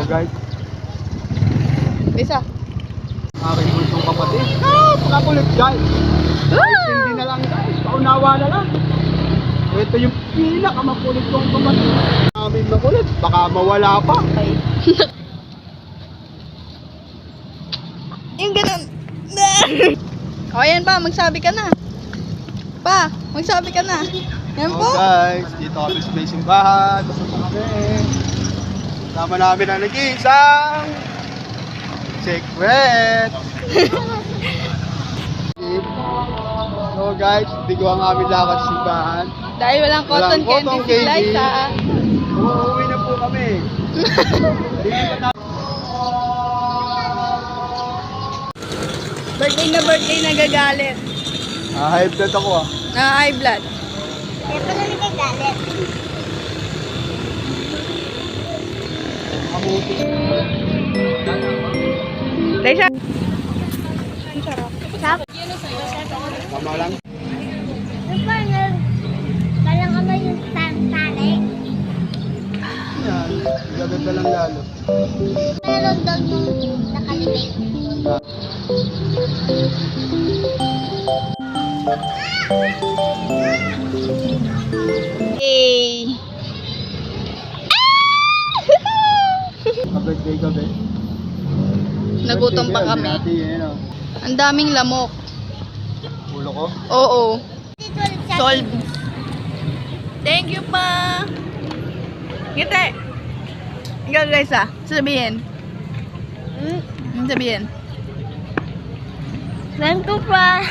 guys. Isa. Aking buntong kapatid. Pakakulit guys. Kahit hindi na lang guys. Paunawa na lang. Ito yung pinakamakulit kong kapatid. Aming makulit. Baka mawala pa. Ay. Yung ganun. O, ayan pa. Magsabi ka na. Pa, magsabi ka na. Yan po. Oh guys, dito kami sa may simbahan. Pasok kami. Sama namin ang nag-iisang secret. So guys, hindi ko ang aming lakad sa simbahan. Dahil walang cotton candy si Liza. Uuwi na po kami. Birthday na nagagalit. High blood ako ah. Na high blood. Kaya pala nagagalit. Liza. Sarap. Tama lang. Parang ano yung tali. Yan, gaganda lang lalo. Meron daw yung nakalibig. Hey. Birthday gabi. Nagutom pa kami. Ang daming lamok. Ulo ko. Oo. Dito ulit siya. Solve. Thank you pa. Ngiti. Ikaw guys ah. Sabihin. Sabihin. Thank you pa.